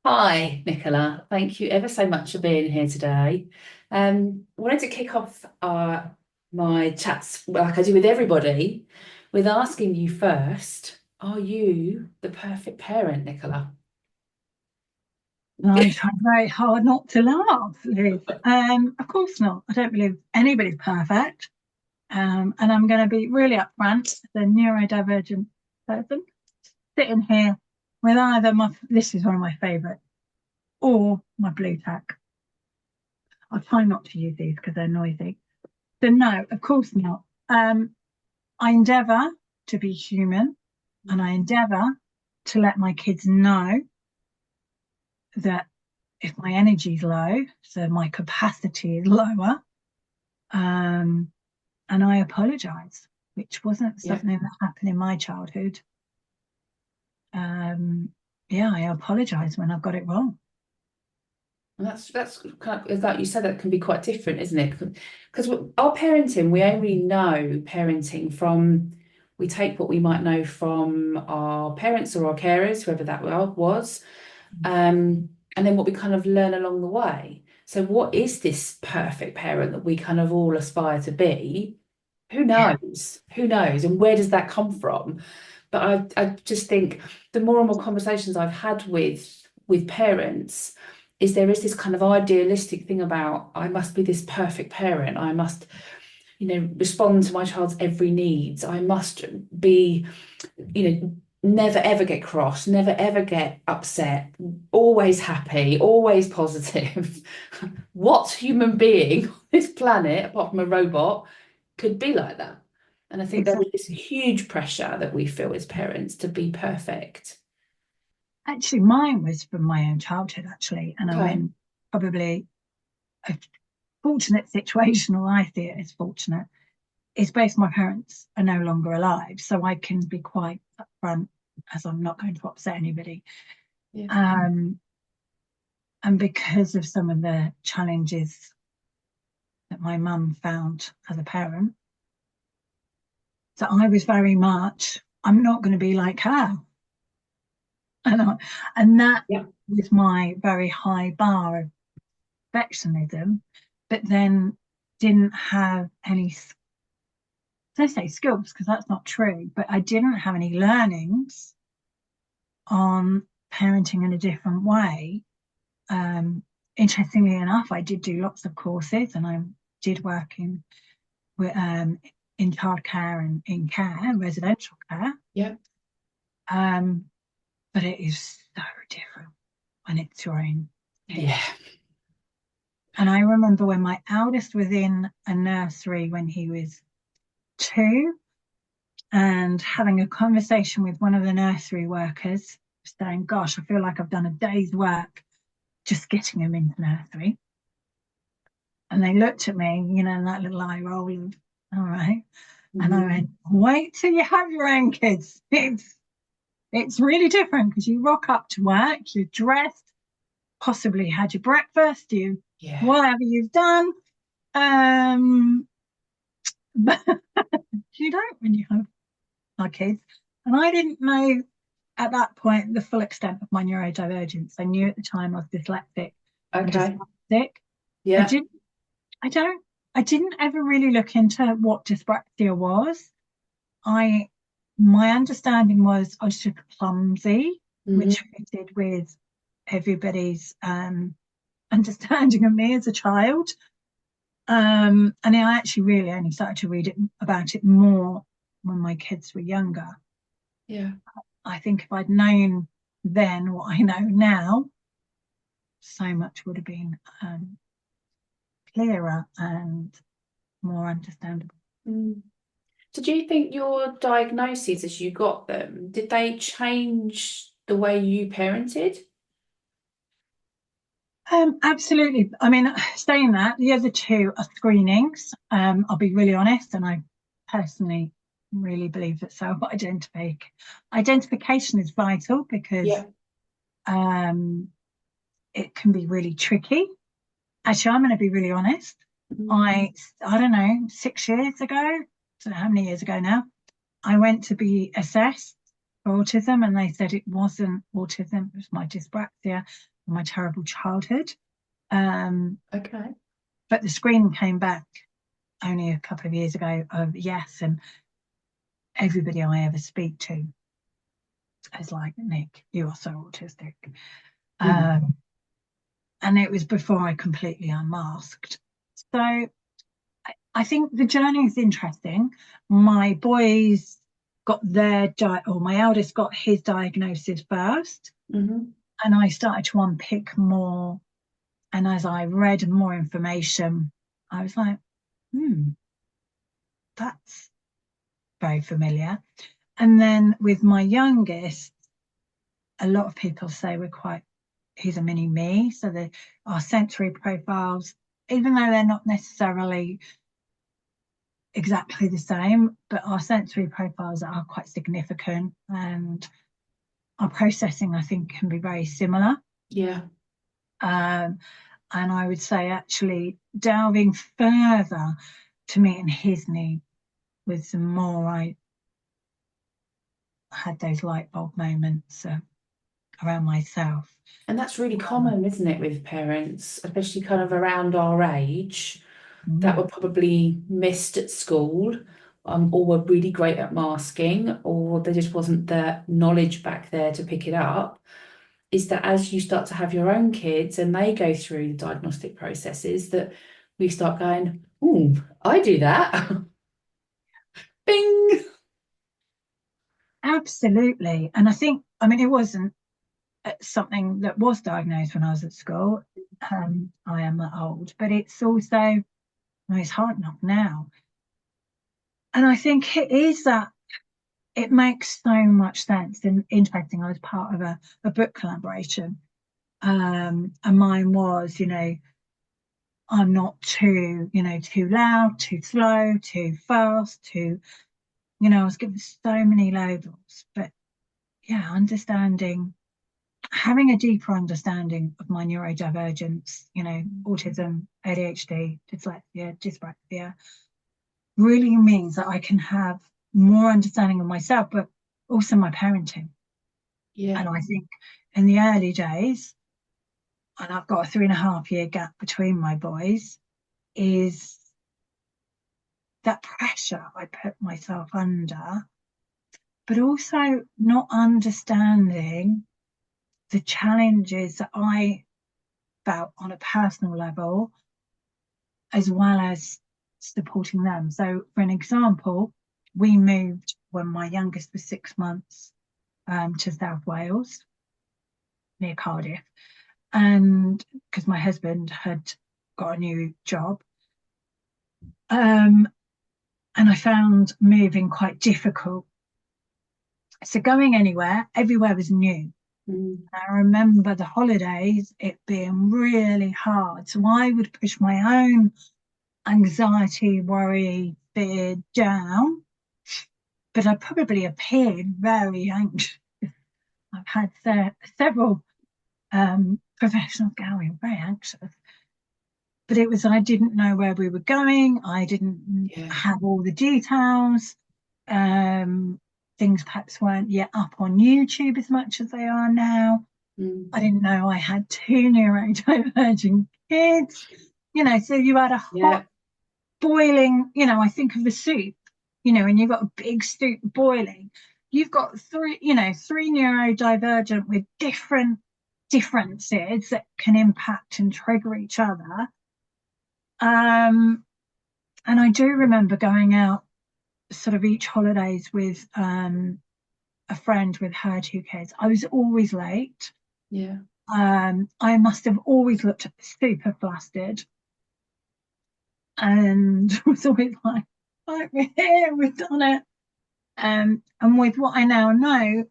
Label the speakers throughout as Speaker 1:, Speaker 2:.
Speaker 1: Hi, Nicola. Thank you ever so much for being here today. Wanted to kick off my chats, like I do with everybody, with asking you first, are you the perfect parent, Nicola?
Speaker 2: I'm trying very hard not to laugh, Liz. Of course not. I don't believe anybody's perfect. And I'm going to be really upfront. The neurodivergent person sitting here with either this is one of my favourite, or my blue tack. I'll try not to use these because they're noisy. So no, of course not. I endeavour to be human, and I endeavour to let my kids know that if my energy's low, so my capacity is lower, um, and I apologise, which wasn't
Speaker 1: Yeah.
Speaker 2: something that happened in my childhood. Um, yeah, I apologise when I've got it wrong.
Speaker 1: And that's kind of, like you said, that can be quite different, isn't it? Because our parenting, we only know parenting from, we take what we might know from our parents or our carers, whoever that was, and then what we kind of learn along the way. So what is this perfect parent that we kind of all aspire to be? Who
Speaker 2: Yeah,
Speaker 1: knows? Who knows? And where does that come from? But I just think the more and more conversations I've had with parents is there is this kind of idealistic thing about I must be this perfect parent. I must, respond to my child's every needs. I must be, never ever get cross, never ever get upset, always happy, always positive. What human being on this planet, apart from a robot, could be like that? And I think there is
Speaker 2: exactly.
Speaker 1: this huge pressure that we feel as parents to be perfect.
Speaker 2: Actually, mine was from my own childhood, actually, and I'm
Speaker 1: Okay.
Speaker 2: in probably a fortunate situation, or I see it as fortunate. Is both my parents are no longer alive, so I can be quite upfront, as I'm not going to upset anybody.
Speaker 1: Yeah.
Speaker 2: Um, and because of some of the challenges that my mum found as a parent, so I was very much, I'm not going to be like her. And that
Speaker 1: Yeah.
Speaker 2: was my very high bar of perfectionism, but then didn't have any, I say skills because that's not true, but I didn't have any learnings on parenting in a different way. Um, Interestingly enough, I did do lots of courses and I did work in childcare and in care, residential care.
Speaker 1: Yeah.
Speaker 2: Um, but it is so different when it's your own kid.
Speaker 1: Yeah.
Speaker 2: And I remember when my eldest was in a nursery when he was 2, and having a conversation with one of the nursery workers, saying, "Gosh, I feel like I've done a day's work just getting him into nursery." And they looked at me, that little eye roll of, all right. And I
Speaker 1: Mhm.
Speaker 2: went, wait till you have your own kids. It's really different because you rock up to work, you're dressed, possibly had your breakfast, you
Speaker 1: Yeah.
Speaker 2: whatever you've done. Um, but you don't when you have our kids. And I didn't know at that point the full extent of my neurodivergence. I knew at the time I was dyslexic and
Speaker 1: Okay.
Speaker 2: dyspraxic. I
Speaker 1: Yeah.
Speaker 2: didn't I don't I didn't ever really look into what dyspraxia was. I My understanding was I was just clumsy,
Speaker 1: Hmm.
Speaker 2: which fitted with everybody's understanding of me as a child. And I actually really only started to read about it more when my kids were younger.
Speaker 1: Yeah.
Speaker 2: I think if I'd known then what I know now, so much would have been clearer and more understandable.
Speaker 1: Mm. So do you think your diagnoses as you got them, did they change the way you parented?
Speaker 2: Absolutely. I mean, saying that, the other two are screenings. I'll be really honest, and I personally really believe that identification is vital because
Speaker 1: Yeah.
Speaker 2: um, it can be really tricky. Actually, I'm going to be really honest.
Speaker 1: Mhm.
Speaker 2: I don't know, 6 years ago, so how many years ago now, I went to be assessed for autism, and they said it wasn't autism, it was my dyspraxia. my terrible childhood.
Speaker 1: Okay.
Speaker 2: But the screen came back only a couple of years ago of yes, and everybody I ever speak to is like, Nick, you are so autistic. And it was before I completely unmasked. So I think the journey is interesting. My boys got my eldest got his diagnosis first,
Speaker 1: Mm-hmm.
Speaker 2: and I started to unpick more. And as I read more information, I was like, that's very familiar. And then with my youngest, a lot of people say he's a mini me. So our sensory profiles, even though they're not necessarily exactly the same, but our sensory profiles are quite significant, and our processing, I think, can be very similar.
Speaker 1: Yeah.
Speaker 2: And I would say actually delving further to meeting his need was the more I had those light bulb moments around myself.
Speaker 1: And that's really common, isn't it, with parents, especially kind of around our age, that were probably missed at school, or were really great at masking, or there just wasn't the knowledge back there to pick it up. Is that as you start to have your own kids and they go through the diagnostic processes, that we start going, oh, I do that. Bing.
Speaker 2: Absolutely. And I mean, it wasn't something that was diagnosed when I was at school. I am that old, but it's also, it's hard enough now. And I think it is that it makes so much sense and interesting. I was part of a book collaboration, and mine was, I'm not too loud, too slow, too fast, I was given so many labels. But yeah, having a deeper understanding of my neurodivergence, autism, ADHD, dyslexia, dyspraxia, really means that I can have more understanding of myself, but also my parenting.
Speaker 1: Yeah.
Speaker 2: And I think in the early days, and I've got a 3.5 year gap between my boys, is that pressure I put myself under, but also not understanding the challenges that I felt on a personal level, as well as supporting them. So for an example, we moved when my youngest was 6 months to South Wales, near Cardiff, and because my husband had got a new job, and I found moving quite difficult. So going everywhere was new. I remember the holidays, it being really hard. So I would push my own anxiety, worry, fear down, but I probably appeared very anxious. I've had several professionals going very anxious, but it was, I didn't know where we were going. I didn't have all the details. Things perhaps weren't yet up on YouTube as much as they are now. I didn't know I had 2 neurodivergent kids, so you had a hot boiling, I think of the soup, and you've got a big soup boiling. You've got three neurodivergent with different differences that can impact and trigger each other. And I do remember going out sort of each holidays with a friend with her 2 kids. I was always late.
Speaker 1: Yeah.
Speaker 2: I must have always looked super flustered, and was always like, right, we're here, we've done it. And with what I now know,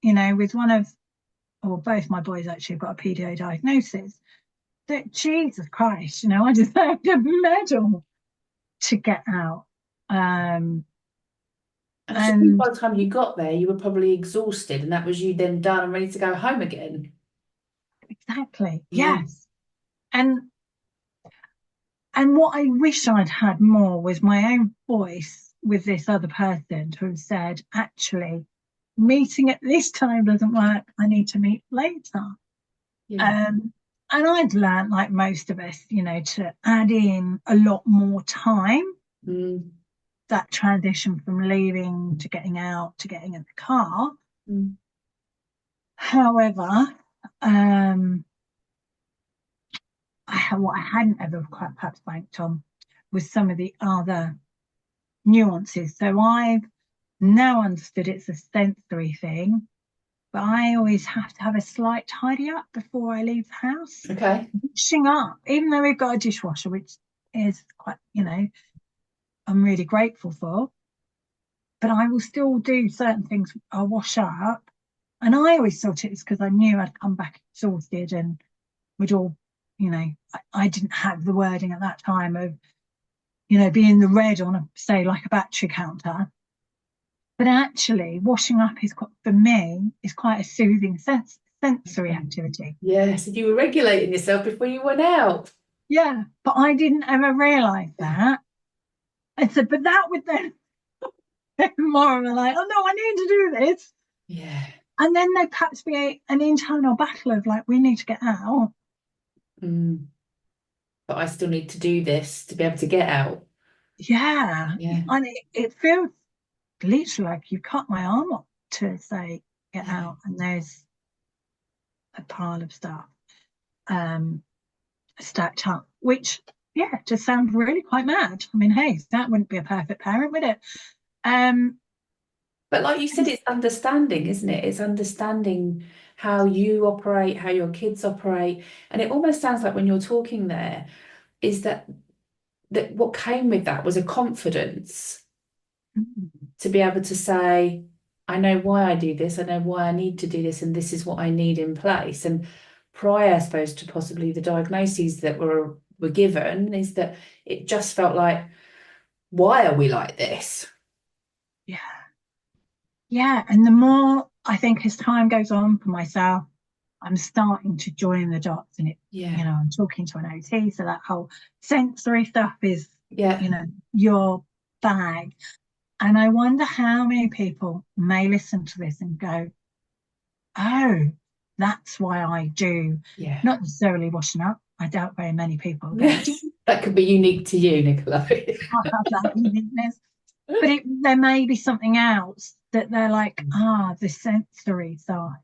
Speaker 2: with both my boys actually have got a PDA diagnosis, that Jesus Christ, I deserved a medal to get out.
Speaker 1: And by the time you got there, you were probably exhausted, and that was you then done and ready to go home again.
Speaker 2: Exactly. Yeah. Yes. And what I wish I'd had more was my own voice with this other person who have said, actually, meeting at this time doesn't work. I need to meet later. And I'd learned, like most of us, to add in a lot more time, that transition from leaving to getting out to getting in the car. However, what I hadn't ever quite perhaps banked on was some of the other nuances. So I've now understood it's a sensory thing, but I always have to have a slight tidy up before I leave the house.
Speaker 1: Okay.
Speaker 2: Washing up, even though we've got a dishwasher, which is quite, I'm really grateful for, but I will still do certain things. I'll wash up, and I always thought it was because I knew I'd come back exhausted and would all, I didn't have the wording at that time of, being the red on say like a battery counter. But actually, washing up for me, is quite a soothing sensory activity.
Speaker 1: Yes, and you were regulating yourself before you went out.
Speaker 2: Yeah, but I didn't ever realise that. And so, but that would then more of a like, oh no, I need to do this.
Speaker 1: Yeah.
Speaker 2: And then there'd perhaps be an internal battle of like, we need to get out.
Speaker 1: But I still need to do this to be able to get out.
Speaker 2: Yeah. And it feels literally like you cut my arm off to say get out, and there's a pile of stuff stacked up, which just sounds really quite mad. I mean, hey, that wouldn't be a perfect parent, would it?
Speaker 1: But like you said, it's understanding, isn't it? It's understanding how you operate, how your kids operate. And it almost sounds like when you're talking there, is that what came with that was a confidence to be able to say, I know why I do this, I know why I need to do this, and this is what I need in place. And prior, I suppose, to possibly the diagnoses that were given, is that it just felt like, why are we like this?
Speaker 2: Yeah, and the more I think as time goes on for myself, I'm starting to join the dots, and I'm talking to an OT, so that whole sensory stuff is, your bag. And I wonder how many people may listen to this and go, oh, that's why I do. Not necessarily washing up. I doubt very many people go,
Speaker 1: that could be unique to you, Nicola.
Speaker 2: I have that uniqueness. But there may be something else that they're like, the sensory side.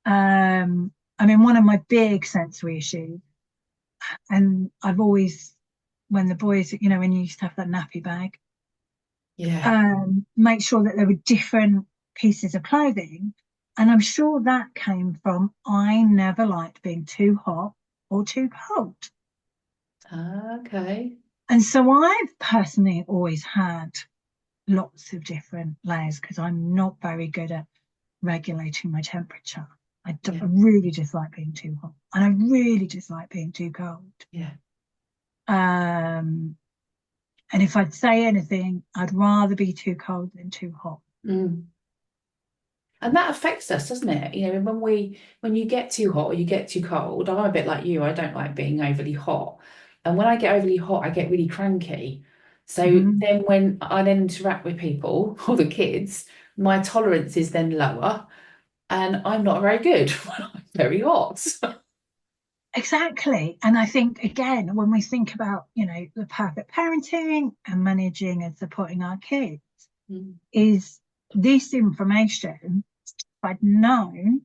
Speaker 2: I mean, one of my big sensory issues, and I've always, when the boys, when you used to have that nappy bag, make sure that there were different pieces of clothing. And I'm sure that came from, I never liked being too hot or too cold.
Speaker 1: Okay.
Speaker 2: And so I've personally always had lots of different layers because I'm not very good at regulating my temperature. I really dislike being too hot, and I really dislike being too cold. And if I'd say anything, I'd rather be too cold than too hot.
Speaker 1: And that affects us, doesn't it? When you get too hot or you get too cold, I'm a bit like you. I don't like being overly hot. And when I get overly hot, I get really cranky. So then when I then interact with people or the kids, my tolerance is then lower, and I'm not very good when I'm very hot.
Speaker 2: Exactly. And I think, again, when we think about, the perfect parenting and managing and supporting our kids, is this information, if I'd known,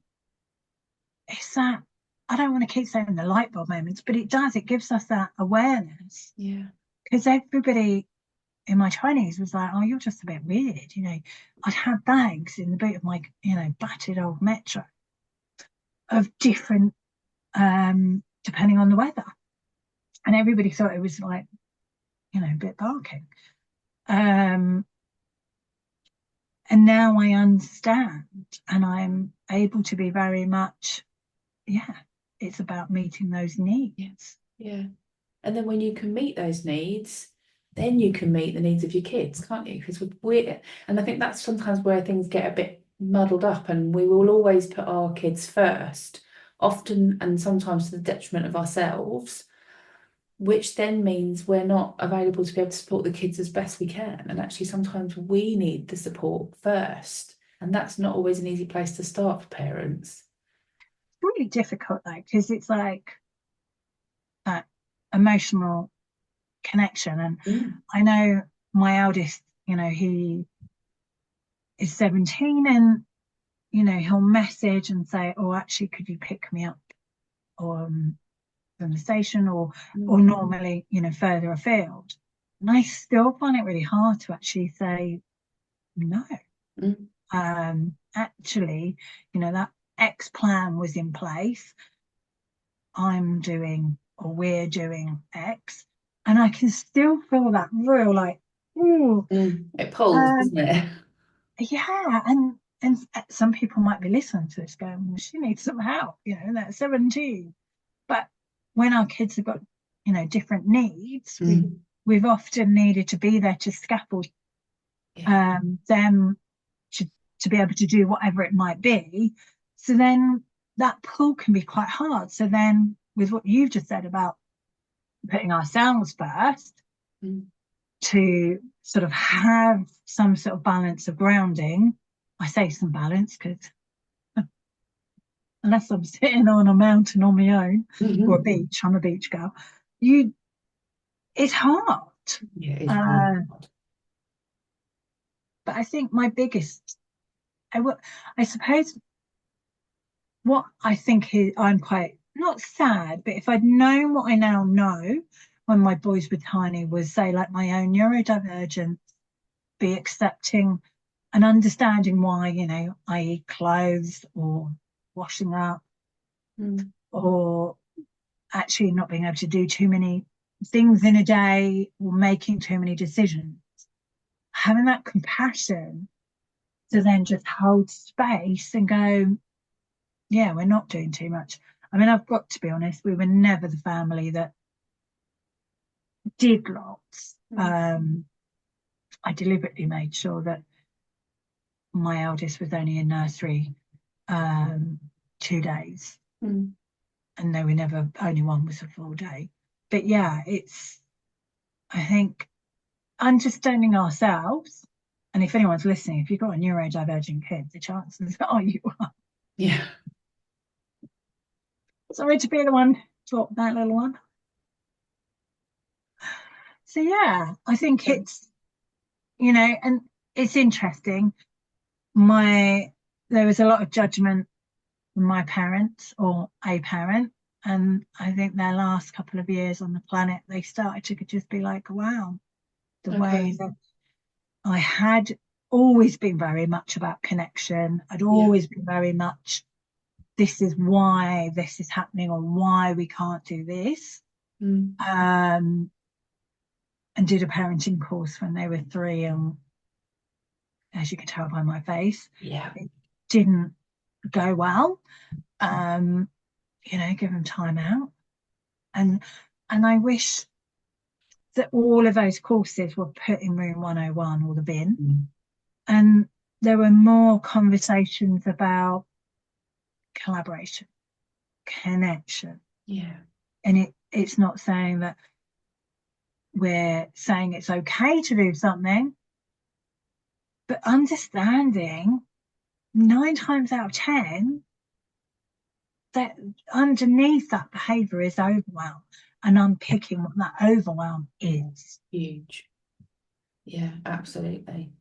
Speaker 2: it's that, I don't want to keep saying the light bulb moments, but it gives us that awareness. Because everybody in my 20s was like, oh, you're just a bit weird. I'd have bags in the boot of my, battered old Metro of different, depending on the weather. And everybody thought it was like, a bit barking. And now I understand, and I'm able to be very much, it's about meeting those needs.
Speaker 1: And then when you can meet those needs, then you can meet the needs of your kids, can't you? Because and I think that's sometimes where things get a bit muddled up, and we will always put our kids first, often and sometimes to the detriment of ourselves, which then means we're not available to be able to support the kids as best we can. And actually, sometimes we need the support first. And that's not always an easy place to start for parents.
Speaker 2: It's really difficult though, because it's like that emotional connection. And I know my eldest, he is 17, and he'll message and say, oh, actually, could you pick me up from the station, or normally further afield. And I still find it really hard to actually say no. Actually, that X plan was in place. I'm doing, or we're doing X, and I can still feel that real, like, ooh,
Speaker 1: it pulls, doesn't it?
Speaker 2: Yeah, and some people might be listening to this going, well, she needs some help, that's 17. But when our kids have got, different needs, we've often needed to be there to scaffold them to be able to do whatever it might be. So then that pull can be quite hard. So then with what you've just said about putting ourselves first, to sort of have some sort of balance of grounding. I say some balance because unless I'm sitting on a mountain on my own or a beach, I'm a beach girl, it's hard.
Speaker 1: Yeah, it's hard.
Speaker 2: But I think my biggest, I suppose what I think is, I'm quite, not sad, but if I'd known what I now know when my boys were tiny, was say like my own neurodivergent, be accepting and understanding why, I eat clothes or washing up or actually not being able to do too many things in a day or making too many decisions. Having that compassion to then just hold space and go, yeah, we're not doing too much. I mean, I've got to be honest, we were never the family that did lots. I deliberately made sure that my eldest was only in nursery 2 days, and they were never, only one was a full day. But yeah, I think understanding ourselves, and if anyone's listening, if you've got a neurodivergent kid, the chances are you are.
Speaker 1: Yeah.
Speaker 2: Sorry to be the one to drop that little one. So yeah, I think it's, and it's interesting. There was a lot of judgment from my parents or a parent, and I think their last couple of years on the planet, they started to just be like, wow, the way that I had always been very much about connection. I'd always been very much, this is why this is happening or why we can't do this. And did a parenting course when they were 3, and as you could tell by my face, it didn't go well. Give them time out. And I wish that all of those courses were put in room 101 or the bin. And there were more conversations about collaboration, connection.
Speaker 1: Yeah.
Speaker 2: And it's not saying that we're saying it's okay to do something, but understanding 9 times out of 10 that underneath that behavior is overwhelm, and unpicking what that overwhelm is.
Speaker 1: Huge. Yeah, absolutely.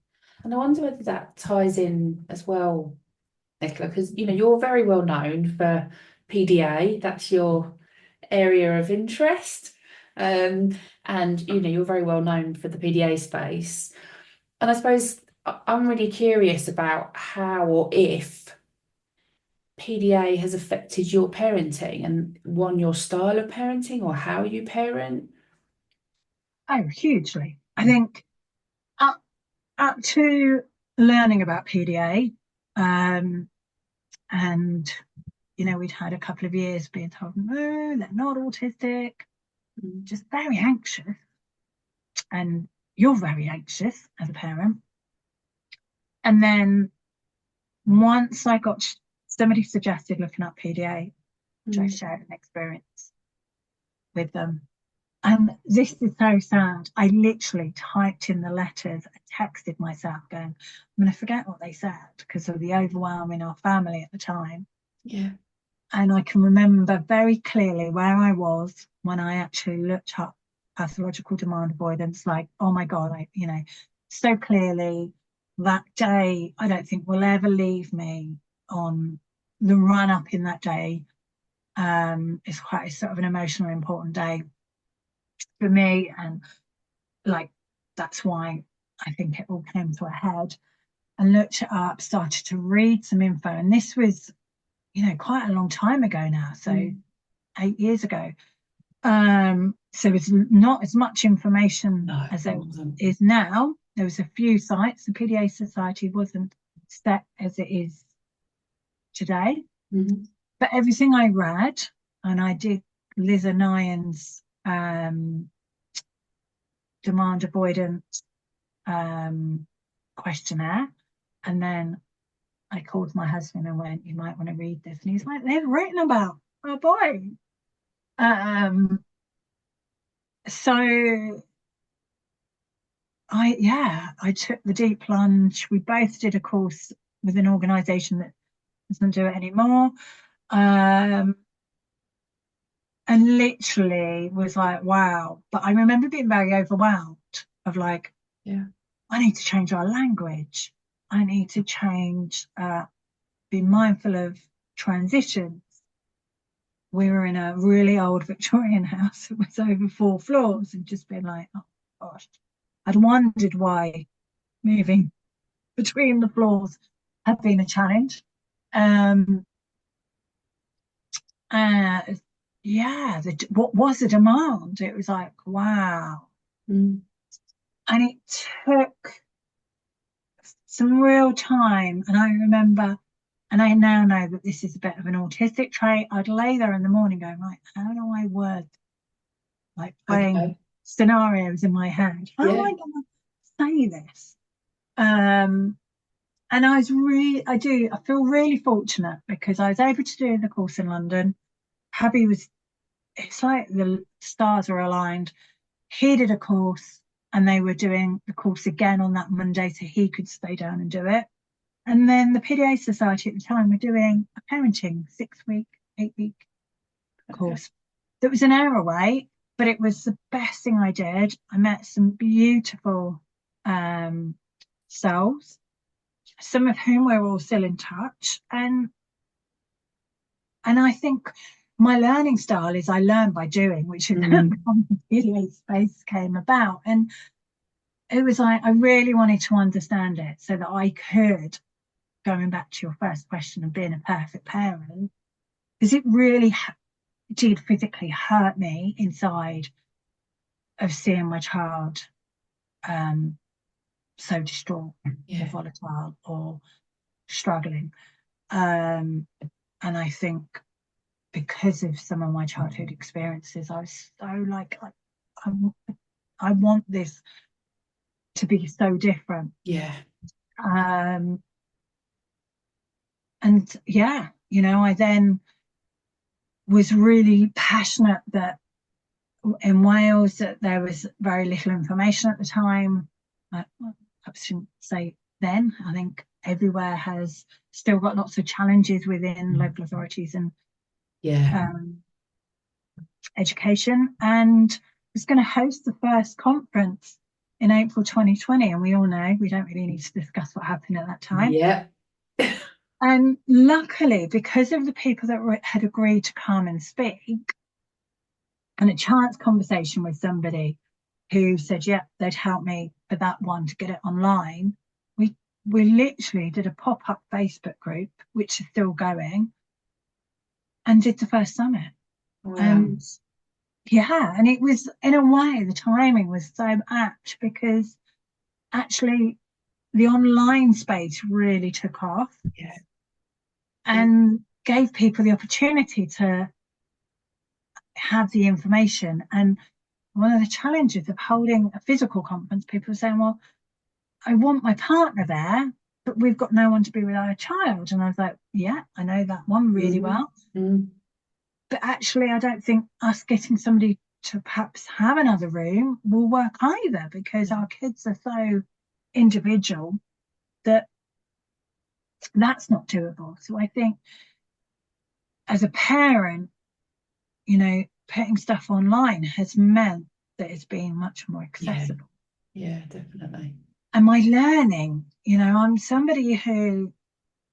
Speaker 1: And I wonder whether that ties in as well, Nicola, because you're very well known for PDA. That's your area of interest. And you're very well known for the PDA space. And I suppose I'm really curious about how or if PDA has affected your parenting and your style of parenting or how you parent.
Speaker 2: Oh, hugely. I think up to learning about PDA, and we'd had a couple of years being told, no, they're not autistic, just very anxious. And you're very anxious as a parent. And then once I got, somebody suggested looking up PDA, which I shared an experience with them. And this is so sad. I literally typed in the letters, I texted myself going, I'm going to forget what they said because of the overwhelm in our family at the time.
Speaker 1: Yeah.
Speaker 2: And I can remember very clearly where I was when I actually looked up pathological demand avoidance. Like, oh my God, so clearly that day, I don't think will ever leave me on the run up in that day. It's quite a sort of an emotional, important day for me. And like, that's why I think it all came to a head. And looked it up, started to read some info. And this was, quite a long time ago now. So 8 years ago. So it's not as much information as there is now. There was a few sites. The PDA Society wasn't set as it is today.
Speaker 1: Mm-hmm.
Speaker 2: But everything I read, and I did Liz O'Nien's demand avoidance questionnaire, and then I called my husband and went, you might want to read this. And he's like, they've written about a boy. So I took the deep plunge. We both did a course with an organisation that doesn't do it anymore. And literally was like, wow. But I remember being very overwhelmed of like, I need to change our language. I need to change, be mindful of transitions. We were in a really old Victorian house. It was over 4 floors, and just been like, oh gosh. I'd wondered why moving between the floors had been a challenge. What was the demand? It was like, wow. And it took some real time. And I remember, and I now know that this is a bit of an autistic trait. I'd lay there in the morning going, right, how do I word, like playing scenarios in my head? How am I going to say this? And I feel really fortunate because I was able to do the course in London. It's like the stars were aligned. He did a course and they were doing the course again on that Monday so he could stay down and do it. And then the PDA Society at the time were doing a parenting 6-week, 8-week course that was an hour away, but it was the best thing I did. I met some beautiful souls, some of whom we're all still in touch. And I think my learning style is I learn by doing, which is how the PDA Space came about. And it was like, I really wanted to understand it so that I could, going back to your first question of being a perfect parent, because it really did physically hurt me inside of seeing my child so distraught or volatile or struggling. And I think because of some of my childhood experiences, I was so like, I want this to be so different. I then was really passionate that in Wales that there was very little information at the time. I shouldn't say then. I think everywhere has still got lots of challenges within local authorities and education, and was going to host the first conference in April 2020, and we all know we don't really need to discuss what happened at that time. And luckily, because of the people that had agreed to come and speak, and a chance conversation with somebody who said, they'd help me for that one to get it online, we literally did a pop-up Facebook group, which is still going, and did the first summit. And it was, in a way, the timing was so apt because actually the online space really took off and gave people the opportunity to have the information. And one of the challenges of holding a physical conference, people are saying, well, I want my partner there, but we've got no one to be with our child. And I was like, I know that one really well. But actually, I don't think us getting somebody to perhaps have another room will work either, because our kids are so individual that that's not doable. So I think as a parent, you know, putting stuff online has meant that it's been much more accessible.
Speaker 1: Yeah, definitely.
Speaker 2: And my learning, you know, I'm somebody who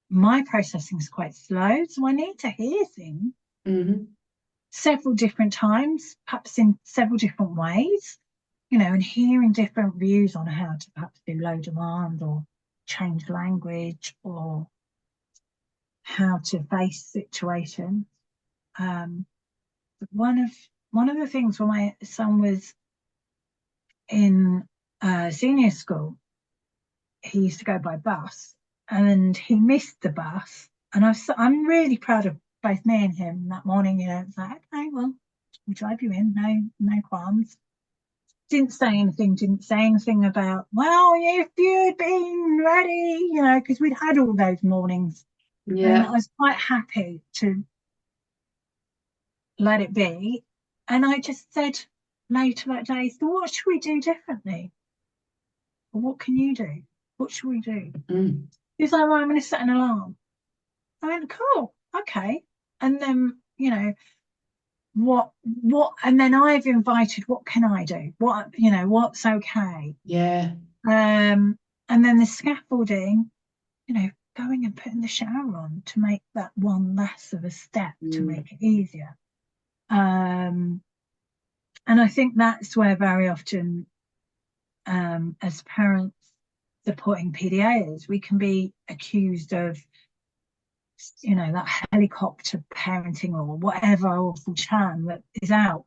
Speaker 2: my processing is quite slow, so I need to hear things several different times, perhaps in several different ways, you know, and hearing different views on how to perhaps do low demand or change language or how to face situations. One of the things when my son was in senior school, he used to go by bus, and he missed the bus. And I'm really proud of both me and him that morning. You know, it's like, okay, well, we'll drive you in, no qualms. Didn't say anything about, well, if you'd been ready, you know, because we'd had all those mornings. And I was quite happy to let it be. And I just said later that day, so what should we do differently? Or what can you do? What should we do? He's like, well, I'm going to set an alarm. I went, cool, okay. And then, you know, what, and then I've invited, what can I do? What, you know, what's okay?
Speaker 1: Yeah.
Speaker 2: And then the scaffolding, you know, going and putting the shower on to make that one less of a step to make it easier. And I think that's where very often, as parents supporting PDAs, we can be accused of, you know, that helicopter parenting or whatever awful term that is out.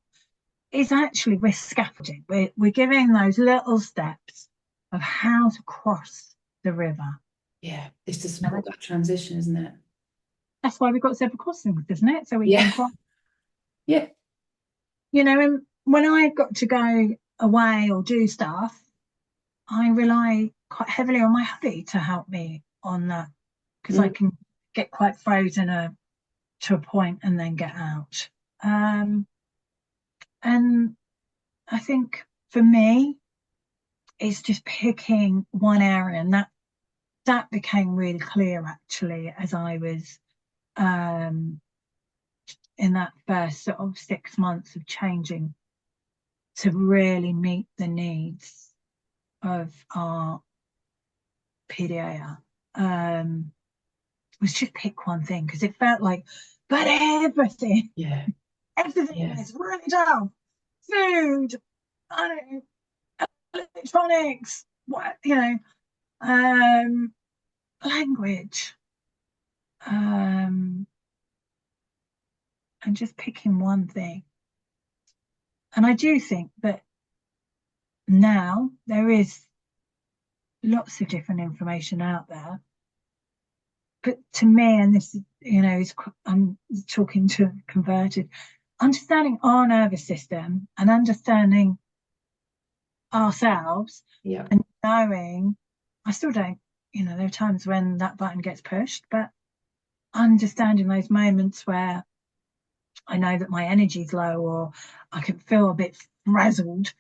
Speaker 2: Is actually we're scaffolding. We're giving those little steps of how to cross the river.
Speaker 1: Yeah, it's to support that transition, isn't it?
Speaker 2: That's why we've got zebra crossings, isn't it? So we can cross.
Speaker 1: Yeah.
Speaker 2: You know, and when I've got to go away or do stuff, I rely quite heavily on my hubby to help me on that, because I can get quite frozen to a point and then get out. And I think for me, it's just picking one area, and that became really clear actually as I was in that first sort of 6 months of changing to really meet the needs of our PDA. Was just pick one thing, because it felt like, but everything is really down. Food, electronics, what, you know, language, and just picking one thing. And I do think that now there is lots of different information out there. But to me, and this, you know, I'm talking to converted, understanding our nervous system and understanding ourselves and knowing, I still don't, you know, there are times when that button gets pushed, but understanding those moments where I know that my energy's low or I can feel a bit frazzled,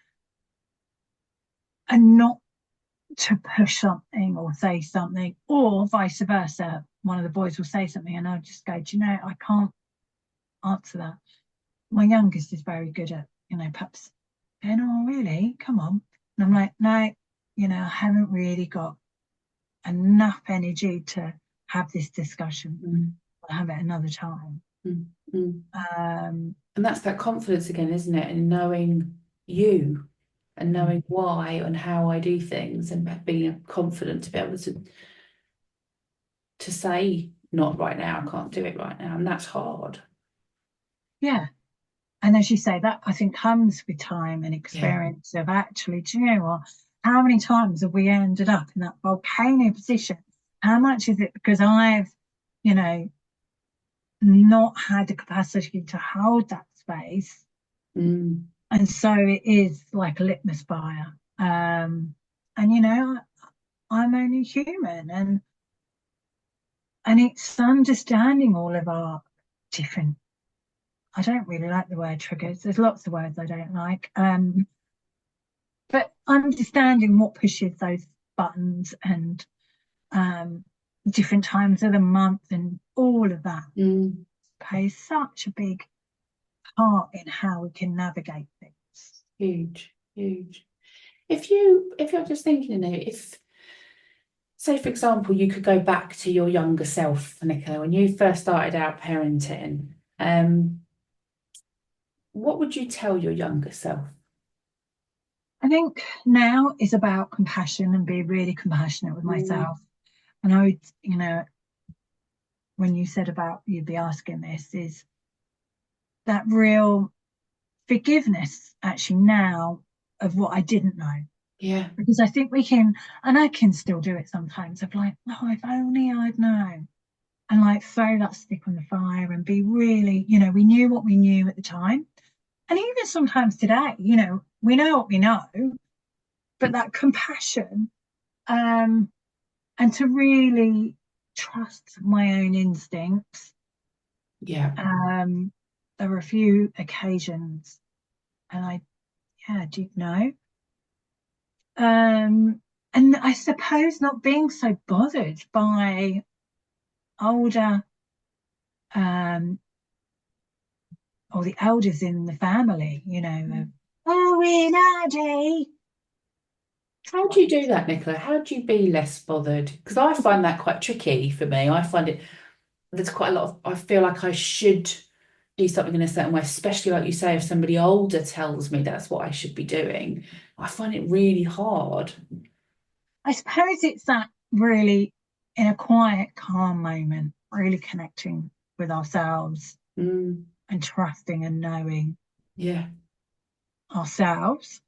Speaker 2: and not to push something or say something, or vice versa. One of the boys will say something and I'll just go, do you know, I can't answer that. My youngest is very good at, you know, perhaps going, oh, really? Come on. And I'm like, no, you know, I haven't really got enough energy to have this discussion. I'll have it another time.
Speaker 1: And that's that confidence again, isn't it? In knowing you and knowing why and how I do things, and being confident to be able to say, not right now, I can't do it right now. And that's hard.
Speaker 2: Yeah. And as you say, that I think comes with time and experience of actually, do you know what? How many times have we ended up in that volcano position? How much is it because I've, you know, not had the capacity to hold that space? And so it is like a litmus fire. And, you know, I'm only human, and it's understanding all of our different, I don't really like the word triggers. There's lots of words I don't like. But understanding what pushes those buttons and different times of the month and all of that. plays such a big part in how we can navigate things.
Speaker 1: Huge, huge. If you're just thinking, if, say, for example, you could go back to your younger self, Nicola, when you first started out parenting, what would you tell your younger self?
Speaker 2: I think now is about compassion and be really compassionate with myself. And I would, when you said about you'd be asking this, is that real forgiveness actually now of what I didn't know.
Speaker 1: Yeah.
Speaker 2: Because I think we can, and I can still do it sometimes, of like, oh, if only I'd known. And like throw that stick on the fire and be really, we knew what we knew at the time. And even sometimes today, we know what we know, but that compassion, and to really trust my own instincts.
Speaker 1: Yeah.
Speaker 2: There were a few occasions, and I did know. And I suppose not being so bothered by older, or the elders in the family, oh, we're naughty.
Speaker 1: How do you do that, Nicola? How do you be less bothered? Because I find that quite tricky for me. I find there's quite a lot of, I feel like I should do something in a certain way, especially like you say, if somebody older tells me that's what I should be doing, I find it really hard.
Speaker 2: I suppose it's that really in a quiet, calm moment, really connecting with ourselves and trusting and knowing ourselves.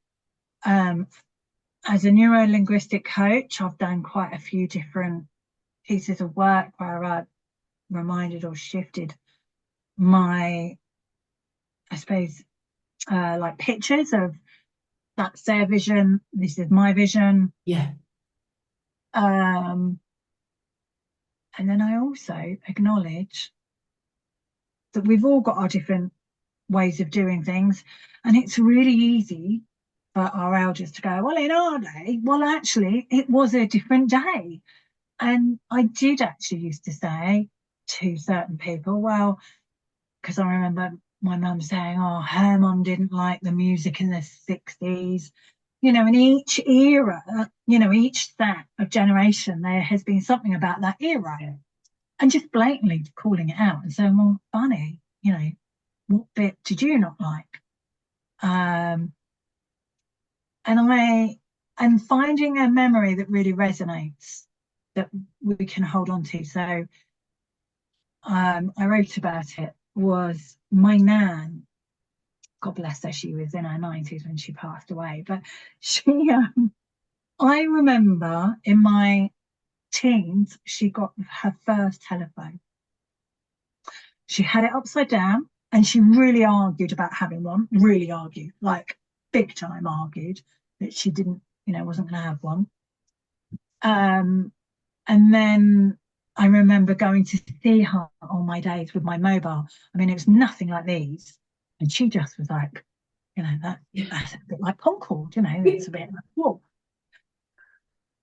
Speaker 2: As a neuro-linguistic coach, I've done quite a few different pieces of work where I've reminded or shifted my, I suppose, like pictures of that's their vision, this is my vision.
Speaker 1: Yeah.
Speaker 2: And then I also acknowledge that we've all got our different ways of doing things, and it's really easy for our elders to go, well, in our day, well, actually, it was a different day. And I did actually used to say to certain people, well, because I remember my mum saying, oh, her mum didn't like the music in the 60s. In each era, each set of generation, there has been something about that era. And just blatantly calling it out and saying, well, funny, what bit did you not like? And I'm finding a memory that really resonates, that we can hold on to. So I wrote about it, was my nan, God bless her, she was in her 90s when she passed away, but I remember in my teens, she got her first telephone. She had it upside down and she really argued about having one, really argued, like big time argued that she didn't, wasn't going to have one. And then I remember going to see her on my days with my mobile. I mean, it was nothing like these. And she just was like, that's a bit like Concord, it's a bit like, whoa.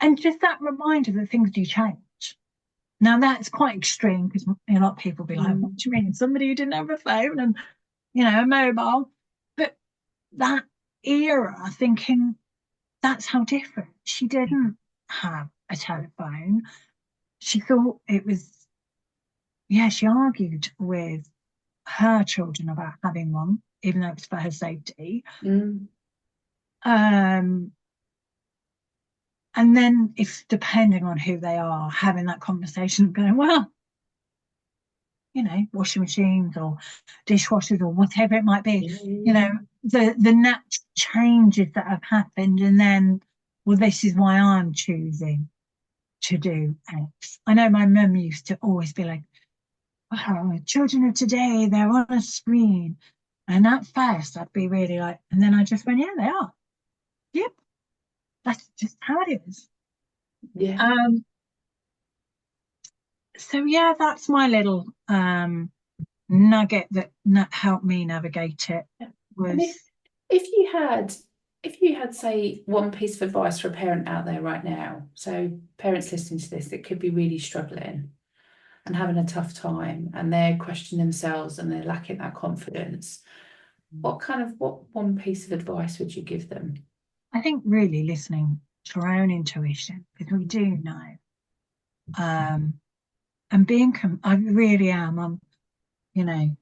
Speaker 2: And just that reminder that things do change. Now, that's quite extreme because a lot of people be like, what do you mean? Somebody who didn't have a phone and, a mobile. But that era, thinking that's how different. She didn't have a telephone. She thought it was, she argued with her children about having one, even though it was for her safety. And then if depending on who they are, having that conversation going, well, washing machines or dishwashers or whatever it might be, the natural changes that have happened. And then, well, this is why I'm choosing to do X. I know my mum used to always be like, oh, children of today, they're on a screen. And at first I'd be really like, and then I just went, yeah, they are. Yep. That's just how it is.
Speaker 1: Yeah.
Speaker 2: So yeah, that's my little nugget that helped me navigate it. Was
Speaker 1: if you had, say, one piece of advice for a parent out there right now, so parents listening to this that could be really struggling, and having a tough time, and they're questioning themselves and they're lacking that confidence, what one piece of advice would you give them?
Speaker 2: I think really listening to our own intuition, because we do know. And I really am. You know,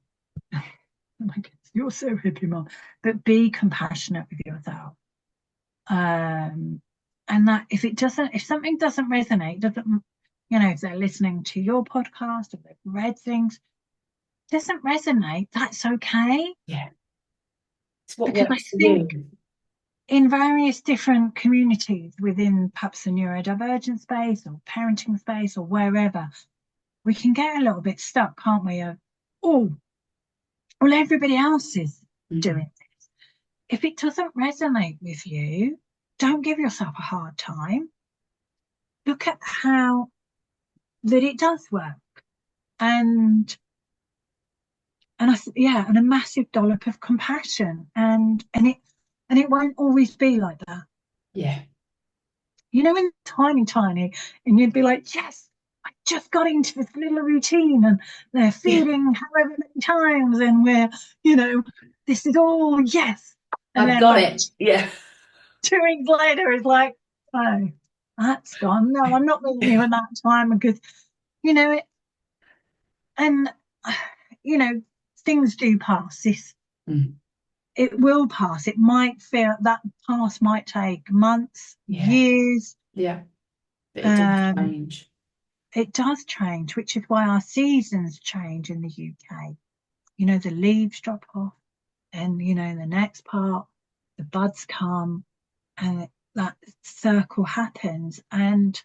Speaker 2: oh my goodness, you're so hippie, Mum. But be compassionate with yourself. And that if something doesn't resonate, if they're listening to your podcast, if they've read things, doesn't resonate, that's okay.
Speaker 1: Yeah. It's what
Speaker 2: because
Speaker 1: works
Speaker 2: I
Speaker 1: for
Speaker 2: think
Speaker 1: you.
Speaker 2: in various different communities within perhaps the neurodivergent space or parenting space or wherever, we can get a little bit stuck, can't we? Well, everybody else is doing this. If it doesn't resonate with you, don't give yourself a hard time. Look at how that it does work, and a massive dollop of compassion, and it won't always be like that.
Speaker 1: Yeah.
Speaker 2: In tiny, and you'd be like, yes, I just got into this little routine, and they're feeding however many times, and this is all yes. And
Speaker 1: I've
Speaker 2: then
Speaker 1: got it. Yeah.
Speaker 2: 2 weeks later, it's like, oh, that's gone. No, I'm not meeting you at that time because, it, and, things do pass. It will pass. It might feel that pass might take months, years.
Speaker 1: Yeah. But it does change.
Speaker 2: It does change, which is why our seasons change in the UK. The leaves drop off, and, the next part, the buds come, and that circle happens, and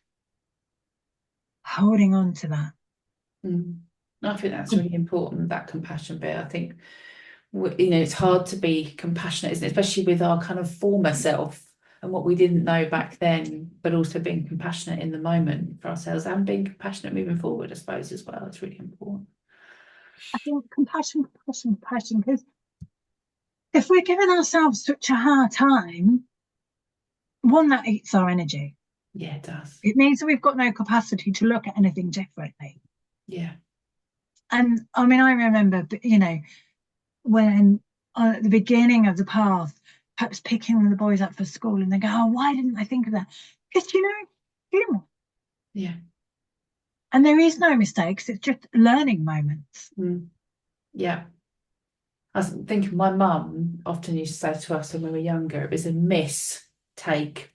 Speaker 2: holding on to that.
Speaker 1: I think that's really important, that compassion bit. I think, it's hard to be compassionate, isn't it? Especially with our kind of former self and what we didn't know back then, but also being compassionate in the moment for ourselves and being compassionate moving forward, I suppose, as well. It's really important.
Speaker 2: I think compassion, because if we're giving ourselves such a hard time, one, that eats our energy.
Speaker 1: Yeah, it does.
Speaker 2: It means that we've got no capacity to look at anything differently.
Speaker 1: Yeah.
Speaker 2: And I mean, I remember, when at the beginning of the path, perhaps picking the boys up for school, and they go, oh, why didn't I think of that? Because, human.
Speaker 1: Yeah.
Speaker 2: And there is no mistakes. It's just learning moments.
Speaker 1: Yeah. I was thinking my mum often used to say to us when we were younger, it was a mistake.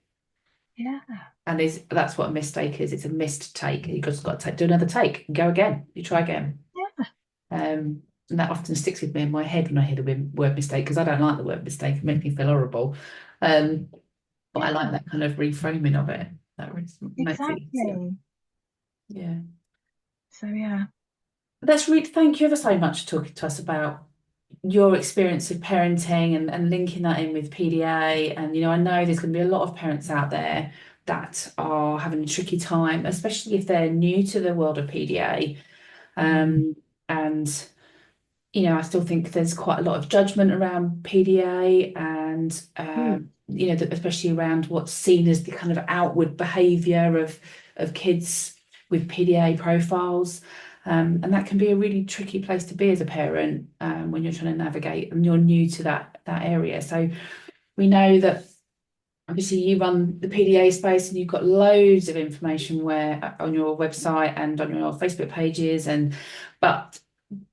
Speaker 2: Yeah.
Speaker 1: And that's what a mistake is. It's a missed take. You've just got to do another take and go again. You try again.
Speaker 2: Yeah.
Speaker 1: And that often sticks with me in my head when I hear the word mistake, because I don't like the word mistake. It makes me feel horrible. But I like that kind of reframing of it. That makes it easier. Yeah.
Speaker 2: So yeah.
Speaker 1: Thank you ever so much for talking to us about your experience of parenting and linking that in with PDA. And I know there's going to be a lot of parents out there that are having a tricky time, especially if they're new to the world of PDA. And I still think there's quite a lot of judgment around PDA, and especially around what's seen as the kind of outward behaviour of kids with PDA profiles. And that can be a really tricky place to be as a parent when you're trying to navigate and you're new to that area. So we know that obviously you run the PDA Space, and you've got loads of information on your website and on your Facebook pages. But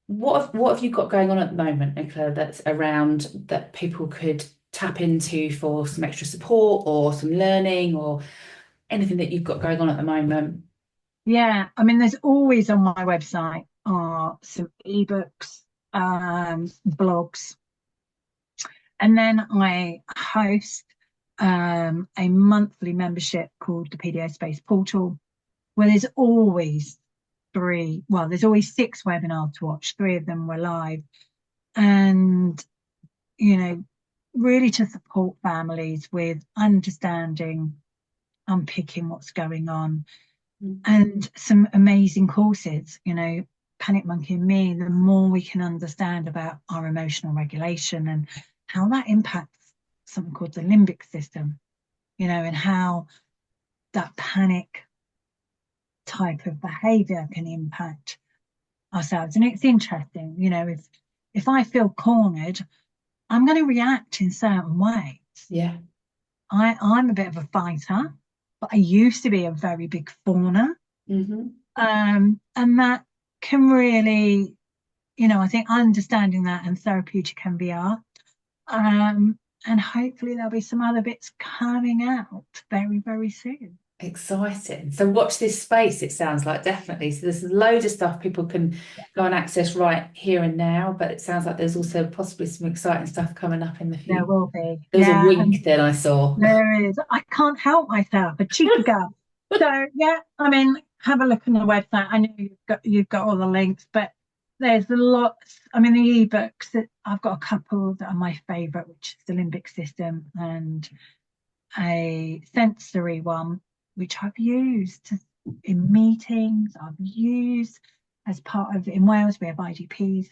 Speaker 1: what have you got going on at the moment, Nicola, that's around that people could tap into for some extra support or some learning or anything that you've got going on at the moment?
Speaker 2: Yeah, I mean, there's always on my website are some ebooks, blogs, and then I host a monthly membership called the PDA Space portal, where there's always 6 webinars to watch. 3 of them were live, and really to support families with understanding, unpicking what's going on. And some amazing courses, Panic Monkey and Me, the more we can understand about our emotional regulation and how that impacts something called the limbic system, and how that panic type of behavior can impact ourselves. And it's interesting, if I feel cornered, I'm going to react in certain ways.
Speaker 1: Yeah.
Speaker 2: I'm a bit of a fighter, but I used to be a very big fawner.
Speaker 1: Mm-hmm.
Speaker 2: And that can really, I think understanding that and therapeutic MBR. And hopefully there'll be some other bits coming out very, very soon.
Speaker 1: Exciting. So watch this space, it sounds like, definitely. So there's a load of stuff people can go and access right here and now, but it sounds like there's also possibly some exciting stuff coming up in the
Speaker 2: There
Speaker 1: future.
Speaker 2: will be.
Speaker 1: There was a
Speaker 2: Yeah,
Speaker 1: wink then I saw.
Speaker 2: there is. I can't help myself, a cheeky girl. So yeah, I mean, have a look on the website. I know you've got all the links, but there's a lot. I mean, the ebooks that I've got a couple that are my favorite, which is the limbic system and a sensory one, which I've used in meetings. I've used as part of, in Wales, we have IDPs.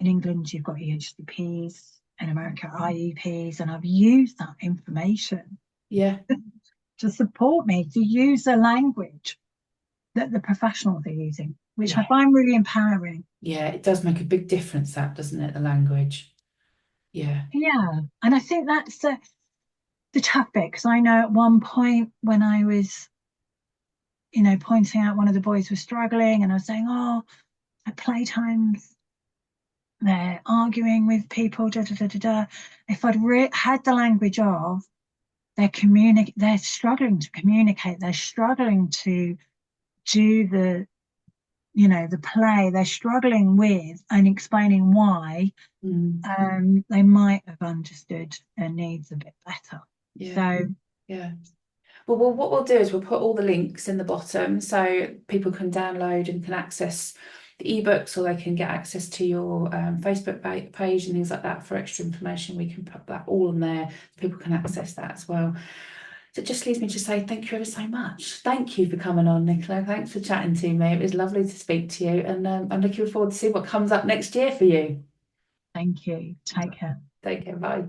Speaker 2: In England, you've got EHCPs. In America, IEPs. And I've used that information
Speaker 1: Yeah.
Speaker 2: to support me to use the language that the professionals are using, which I
Speaker 1: Yeah.
Speaker 2: find really empowering.
Speaker 1: Yeah, it does make a big difference, that, doesn't it? The language. Yeah.
Speaker 2: Yeah. And I think that's the tough bit, because I know at one point when I was, pointing out one of the boys was struggling and I was saying, oh, at playtimes, they're arguing with people, da da da da da. If I'd had the language of they're struggling to communicate, they're struggling to do the play, they're struggling with and explaining why, they might have understood their needs a bit better.
Speaker 1: Yeah.
Speaker 2: So
Speaker 1: yeah. Well, what we'll do is we'll put all the links in the bottom so people can download and can access the ebooks, or they can get access to your Facebook page and things like that for extra information. We can put that all in there. People can access that as well. So it just leaves me to say thank you ever so much. Thank you for coming on, Nicola. Thanks for chatting to me. It was lovely to speak to you, and I'm looking forward to see what comes up next year for you.
Speaker 2: thank you. Take care.
Speaker 1: Take care. Bye.